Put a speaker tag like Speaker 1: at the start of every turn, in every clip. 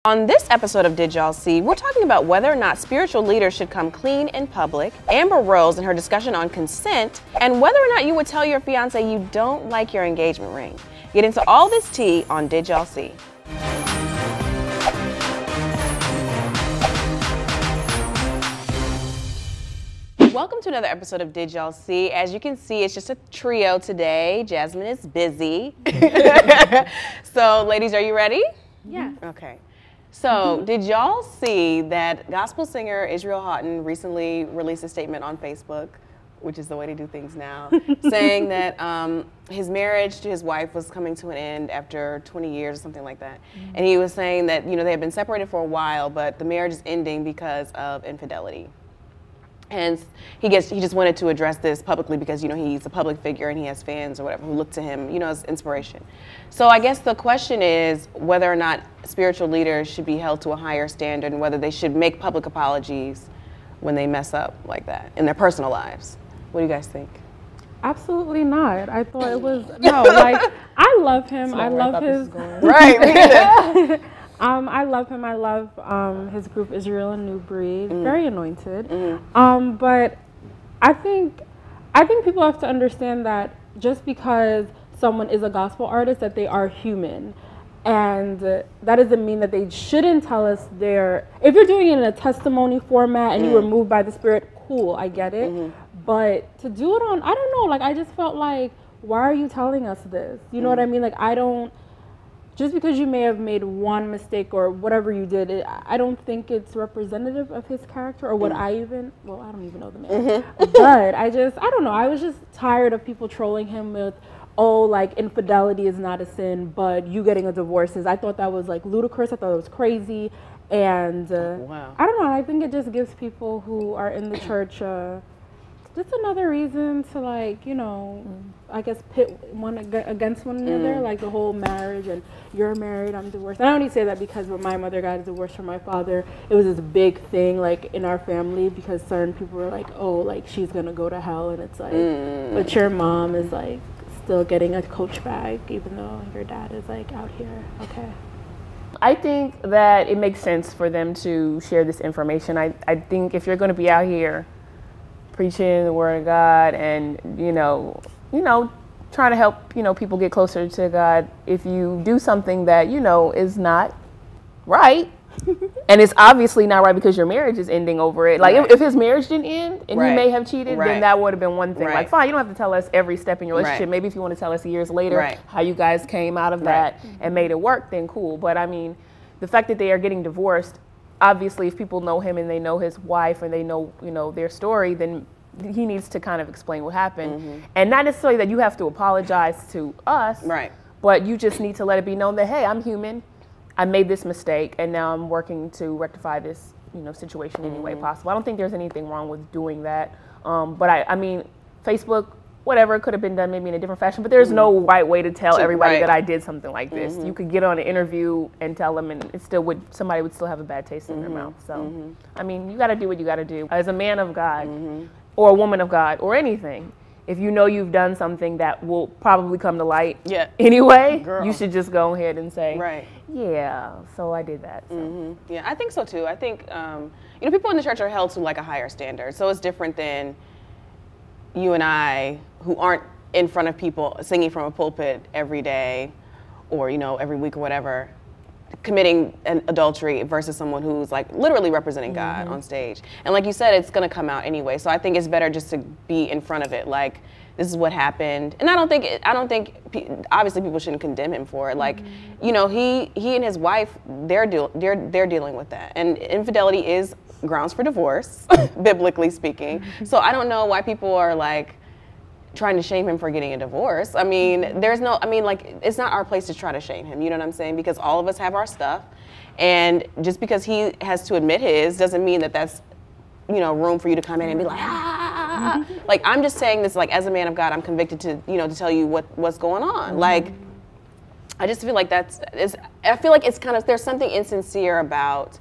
Speaker 1: On this episode of Did Y'all See, we're talking about whether or not spiritual leaders should come clean in public, Amber Rose and her discussion on consent, and whether or not you would tell your fiance you don't like your engagement ring. Get into all this tea on Did Y'all See. Welcome to another episode of Did Y'all See. As you can see, it's just a trio today. Jasmine is busy. So, ladies, are you ready?
Speaker 2: Yeah.
Speaker 1: Okay. So, did y'all see that gospel singer Israel Houghton recently released a statement on Facebook, which is the way to do things now, saying that his marriage to his wife was coming to an end after 20 years or something like that. And he was saying that, you know, they had been separated for a while, but the marriage is ending because of infidelity. And he just wanted to address this publicly because, you know, he's a public figure and he has fans or whatever who look to him, you know, as inspiration. So I guess the question is whether or not spiritual leaders should be held to a higher standard and whether they should make public apologies when they mess up like that in their personal lives. What do you guys think?
Speaker 2: Absolutely not. I thought it was, no, like, I love him. I love his,
Speaker 1: right.
Speaker 2: I love him. I love his group Israel and New Breed. Very anointed. But I think people have to understand that just because someone is a gospel artist, that they are human, and that doesn't mean that they shouldn't tell us if you're doing it in a testimony format and you were moved by the Spirit, cool, I get it. But to do it on, I don't know, like, I just felt like, why are you telling us this? You know what I mean? Like, just because you may have made one mistake or whatever you did, I don't think it's representative of his character or what I don't even know the man. But I don't know, I was just tired of people trolling him with, oh, like, infidelity is not a sin, but you getting a divorce is. I thought that was, like, ludicrous. I thought it was crazy. And I don't know, I think it just gives people who are in the church just another reason to, like, you know, I guess pit one against one another, like the whole marriage and you're married, I'm divorced. And I only say that because when my mother got a divorce from my father, it was this big thing, like, in our family because certain people were like, oh, like, she's gonna go to hell, and it's like, but your mom is, like, still getting a Coach bag even though your dad is, like, out here. Okay.
Speaker 3: I think that it makes sense for them to share this information. I think if you're going to be out here preaching the word of God and, you know, trying to help, people get closer to God, if you do something that, is not right, and it's obviously not right because your marriage is ending over it. Like, if his marriage didn't end and he may have cheated, then that would have been one thing. Like, fine, you don't have to tell us every step in your relationship. Maybe if you want to tell us years later how you guys came out of that and made it work, then cool. But I mean, the fact that they are getting divorced, obviously, if people know him and they know his wife and they know, their story, then he needs to kind of explain what happened. And not necessarily that you have to apologize to us, but you just need to let it be known that, hey, I'm human. I made this mistake, and now I'm working to rectify this, situation any way possible. I don't think there's anything wrong with doing that. But I mean, Facebook, whatever, it could have been done maybe in a different fashion, but there's no right way to tell everybody that I did something like this. You could get on an interview and tell them, and somebody would still have a bad taste in their mouth. So, I mean, you got to do what you got to do. As a man of God, or a woman of God, or anything, if you know you've done something that will probably come to light anyway, you should just go ahead and say, yeah, so I did that. So.
Speaker 1: Yeah, I think so too. I think, people in the church are held to, like, a higher standard. So it's different than you and I, who aren't in front of people singing from a pulpit every day or, every week or whatever, committing an adultery versus someone who's, like, literally representing God on stage. And like you said, it's going to come out anyway. So I think it's better just to be in front of it. Like, this is what happened. And I don't think obviously people shouldn't condemn him for it. Like, he and his wife, they're dealing with that. And infidelity is grounds for divorce, biblically speaking. So I don't know why people are, like, trying to shame him for getting a divorce. I mean, it's not our place to try to shame him, you know what I'm saying? Because all of us have our stuff. And just because he has to admit his doesn't mean that that's, room for you to come in and be like, Like, I'm just saying this, like, as a man of God, I'm convicted to, to tell you what's going on. Like, I just feel like I feel like it's kind of, there's something insincere about,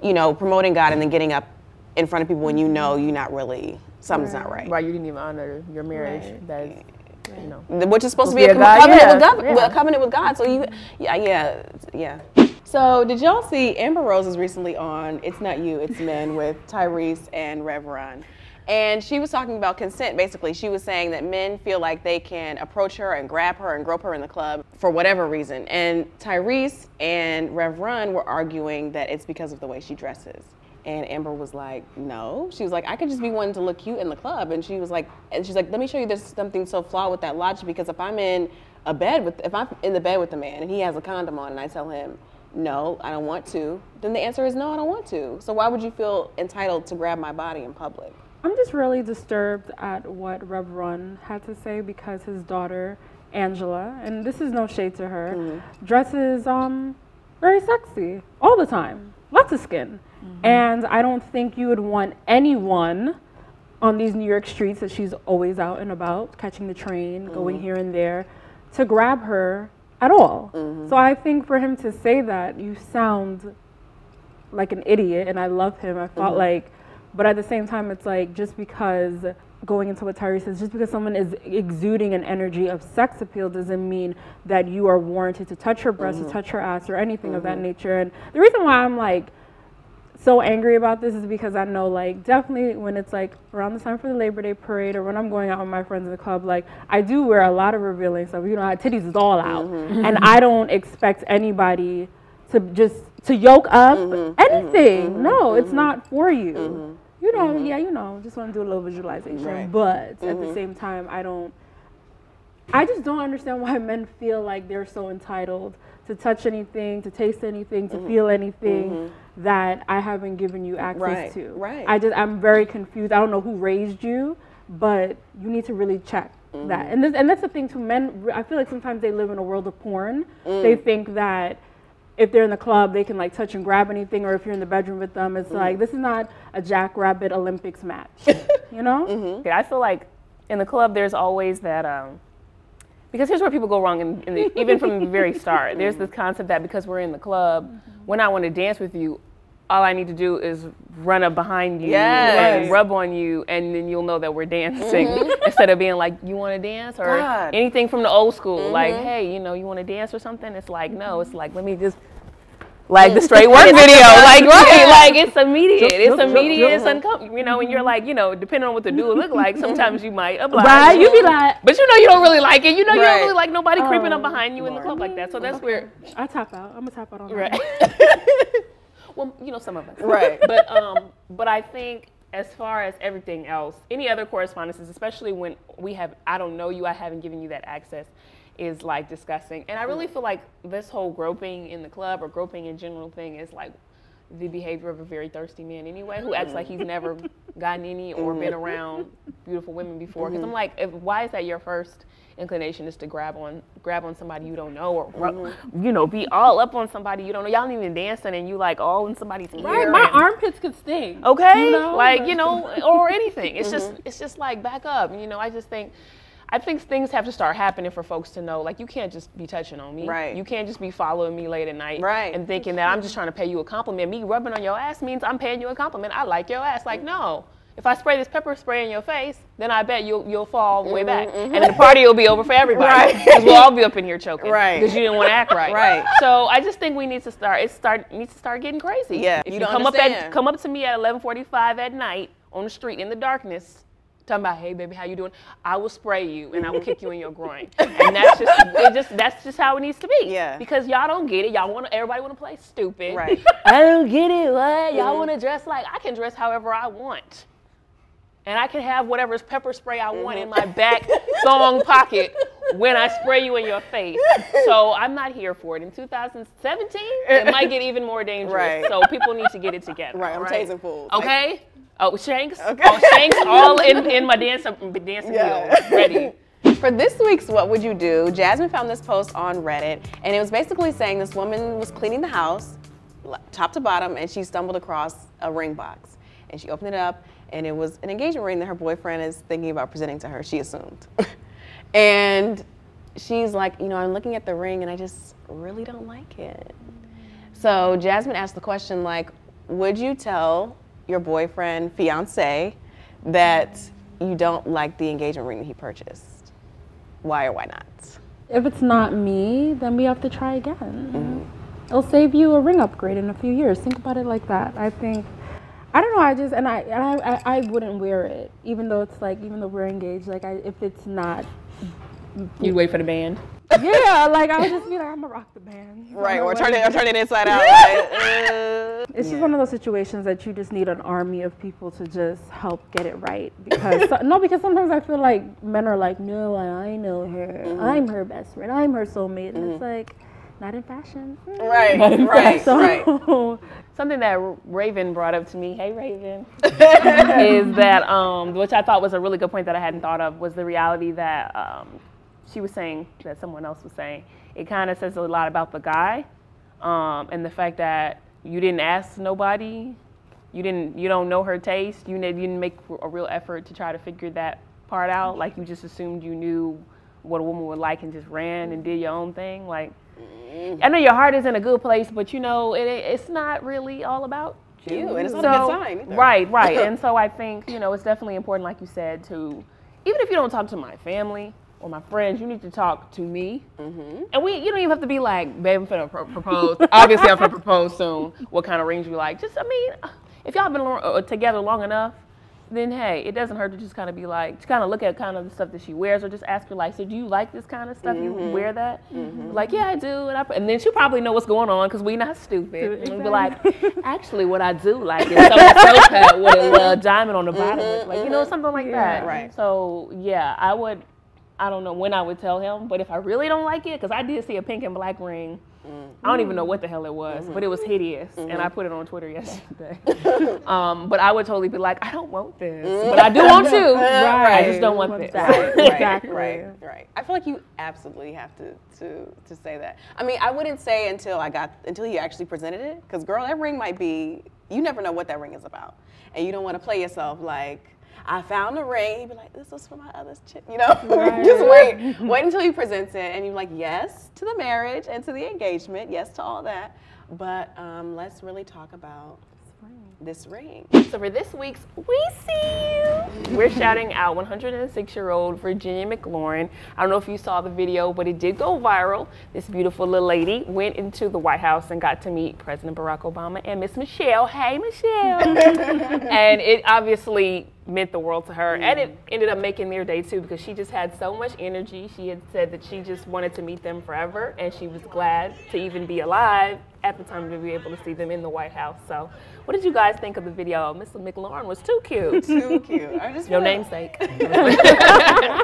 Speaker 1: promoting God and then getting up in front of people when you're not really, something's not right.
Speaker 3: Right, you didn't even honor your marriage. That's,
Speaker 1: which is supposed to be a covenant with God. So So did y'all see Amber Rose is recently on It's Not You, It's Men with Tyrese and Rev Run. And she was talking about consent, basically. She was saying that men feel like they can approach her and grab her and grope her in the club for whatever reason. And Tyrese and Rev Run were arguing that it's because of the way she dresses. And Amber was like, no. She was like, I could just be wanting to look cute in the club. And she's like, let me show you there's something so flawed with that logic, because if I'm in the bed with a man and he has a condom on and I tell him, no, I don't want to, then the answer is no, I don't want to. So why would you feel entitled to grab my body in public?
Speaker 2: I'm just really disturbed at what Rev Run had to say, because his daughter, Angela, and this is no shade to her, dresses very sexy all the time, lots of skin. And I don't think you would want anyone on these New York streets that she's always out and about, catching the train, going here and there, to grab her at all. So I think for him to say that, you sound like an idiot, and I love him. I felt like, but at the same time, it's like, just because, going into what Tyrese says, just because someone is exuding an energy of sex appeal doesn't mean that you are warranted to touch her breast, to touch her ass, or anything of that nature. And the reason why I'm like so angry about this is because I know, like, definitely when it's like around the time for the Labor Day parade, or when I'm going out with my friends in the club, like, I do wear a lot of revealing stuff. You know, titties is all out. And I don't expect anybody to yoke up anything. No, it's not for you. You know, yeah, you know, just want to do a little visualization. But at the same time, I just don't understand why men feel like they're so entitled to touch anything, to taste anything, to feel anything that I haven't given you access to. I'm very confused. I don't know who raised you, but you need to really check that. And that's the thing too. Men, I feel like sometimes they live in a world of porn. They think that if they're in the club, they can like touch and grab anything, or if you're in the bedroom with them, it's like, this is not a Jackrabbit Olympics match, you know?
Speaker 3: I feel like in the club, there's always that, because here's where people go wrong, even from the very start. There's this concept that because we're in the club, when I want to dance with you, all I need to do is run up behind you and rub on you, and then you'll know that we're dancing. Instead of being like, you want to dance? Or anything from the old school, like, hey, you know, you want to dance or something? It's like, no, it's like, let me just, like the straight work video, like, like, it's immediate. It's immediate, it's uncomfortable, you know, and you're like, you know, depending on what the dude look like, sometimes you might oblige.
Speaker 2: You be like,
Speaker 3: but you know you don't really like it. You know you don't really like nobody creeping up behind you in the club like that. So that's where
Speaker 2: I tap out. I'm gonna tap out on that.
Speaker 3: Well, you know, some of us. But I think as far as everything else, any other correspondences, especially when we have, I don't know you, I haven't given you that access, is like disgusting. And I really feel like this whole groping in the club, or groping in general thing, is like the behavior of a very thirsty man anyway, who acts like he's never gotten any or been around beautiful women before. Because I'm like, why is that your first inclination, is to grab on somebody you don't know, or you know, be all up on somebody you don't know? Y'all don't even dancing, and you like all in somebody's ear.
Speaker 2: Right, my armpits could sting.
Speaker 3: Okay, you know? Like, you know, or anything. It's just like, back up. You know, I think things have to start happening for folks to know, like, you can't just be touching on me. You can't just be following me late at night and thinking that I'm just trying to pay you a compliment. Me rubbing on your ass means I'm paying you a compliment. I like your ass. Like, no. If I spray this pepper spray in your face, then I bet you'll fall way back. And then the party will be over for everybody. Because we'll all be up in here choking. Because you didn't want to act right. So I just think we need to start, needs to start getting crazy. If you come up to me at 11:45 at night on the street in the darkness, talking about, hey baby, how you doing? I will spray you and I will kick you in your groin. And that's just how it needs to be. Because y'all don't get it. Everybody want to play stupid. I don't get it. What? Y'all want to dress like, I can dress however I want. And I can have whatever pepper spray I want in my back thong pocket when I spray you in your face. So I'm not here for it. In 2017, it might get even more dangerous. So people need to get it together.
Speaker 1: I'm tasing fools.
Speaker 3: Okay? Oh, Shanks. Shanks all in my dancing wheel. Ready.
Speaker 1: For this week's What Would You Do, Jasmine found this post on Reddit, and it was basically saying this woman was cleaning the house, top to bottom, and she stumbled across a ring box. And she opened it up, and it was an engagement ring that her boyfriend is thinking about presenting to her, she assumed. And she's like, you know, I'm looking at the ring, and I just really don't like it. So Jasmine asked the question, like, would you tell your boyfriend, fiancé, that you don't like the engagement ring that he purchased? Why or why not?
Speaker 2: If it's not me, then we have to try again. it'll save you a ring upgrade in a few years. Think about it like that. I think, I don't know, I wouldn't wear it, even though we're engaged, like if it's not.
Speaker 3: You'd wait for the band?
Speaker 2: Yeah, like I would just be like, I'm gonna rock the band.
Speaker 1: Right, or turn it inside out. Right?
Speaker 2: It's just one of those situations that you just need an army of people to just help get it right. Because because sometimes I feel like men are like, no, I know her. Mm-hmm. I'm her best friend. I'm her soulmate. And it's like, not in fashion.
Speaker 1: Right.
Speaker 3: Something that Raven brought up to me, hey Raven, is that, which I thought was a really good point that I hadn't thought of, was the reality that she was saying, that someone else was saying. It kind of says a lot about the guy, and the fact that you didn't ask nobody, you don't know her taste, you didn't make a real effort to try to figure that part out. Like you just assumed you knew what a woman would like and just ran and did your own thing. Like, I know your heart is in a good place, but it's not really all about you.
Speaker 1: And it's not a good sign either.
Speaker 3: Right. And so I think, it's definitely important, like you said, to, even if you don't talk to my family or my friends, you need to talk to me. Mm-hmm. And you don't even have to be like, babe, I'm finna propose. Obviously, I'm finna propose soon. What kind of rings you like? Just, if y'all been together long enough, then hey, it doesn't hurt to just kind of be like, just kind of look at kind of the stuff that she wears, or just ask her like, so do you like this kind of stuff? You wear that? Like, yeah, I do. And then she'll probably know what's going on because we're not stupid. And we'll be like, actually, what I do like is so cut with a little diamond on the bottom, like something like that.
Speaker 1: Right.
Speaker 3: So yeah, I don't know when I would tell him, but if I really don't like it, because I did see a pink and black ring. I don't even know what the hell it was, but it was hideous, and I put it on Twitter yesterday. But I would totally be like, I don't want this, but I do want you. Right. I just don't want this.
Speaker 1: Exactly. Right. I feel like you absolutely have to say that. I mean, I wouldn't say until you actually presented it, because girl, that ring might be, you never know what that ring is about, and you don't want to play yourself like, I found a ring. He'd be like, this was for my other chick, Just wait until he presents it, and you're like, yes to the marriage and to the engagement, yes to all that, but let's really talk about this ring.
Speaker 3: So for this week's We See You, we're shouting out 106-year-old Virginia McLaurin. I don't know if you saw the video, but it did go viral. This beautiful little lady went into the White House and got to meet President Barack Obama and Miss Michelle. Hey, Michelle. And it obviously meant the world to her, and it ended up making their day too, because she just had so much energy. She had said that she just wanted to meet them forever, and she was glad to even be alive at the time to be able to see them in the White House. So what did you guys think of the video? Mr. McLaurin was too cute.
Speaker 1: Too cute.
Speaker 3: Your namesake.
Speaker 1: I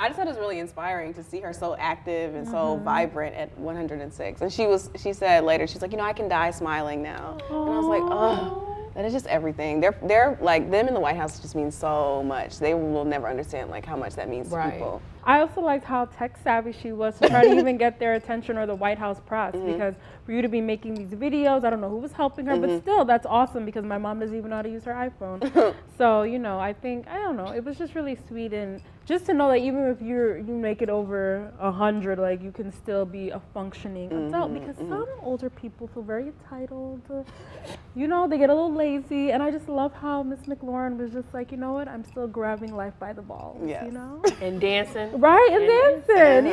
Speaker 1: just thought it was really inspiring to see her so active and so vibrant at 106. And she said later, she's like, I can die smiling now. And I was like, oh. That is just everything. They're like, them in the White House just means so much. They will never understand like how much that means to people.
Speaker 2: I also liked how tech savvy she was to try to even get their attention, or the White House press, because for you to be making these videos, I don't know who was helping her, but still, that's awesome, because my mom doesn't even know how to use her iPhone. So, I think, I don't know, it was just really sweet, and just to know that even if you make it over 100, like, you can still be a functioning adult, because some older people feel very entitled, they get a little lazy, and I just love how Miss McLaurin was just like, you know what, I'm still grabbing life by the balls,
Speaker 3: And dancing.
Speaker 2: Right, and dancing,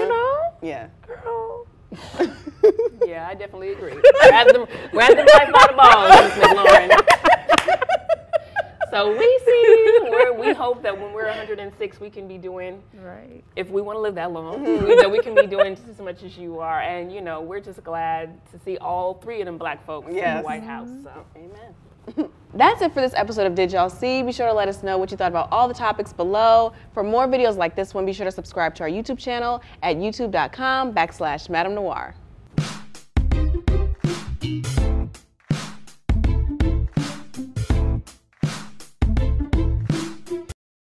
Speaker 1: Yeah.
Speaker 2: Girl.
Speaker 3: Yeah, I definitely agree. Grab them right by the balls, Miss McLaurin. So we see where we hope that when we're 106, we can be doing, if we want to live that long, that we can be doing just as much as you are. And, we're just glad to see all three of them black folks in the White House. So,
Speaker 1: amen. That's it for this episode of Did Y'all See? Be sure to let us know what you thought about all the topics below. For more videos like this one, be sure to subscribe to our YouTube channel at youtube.com/MadameNoire.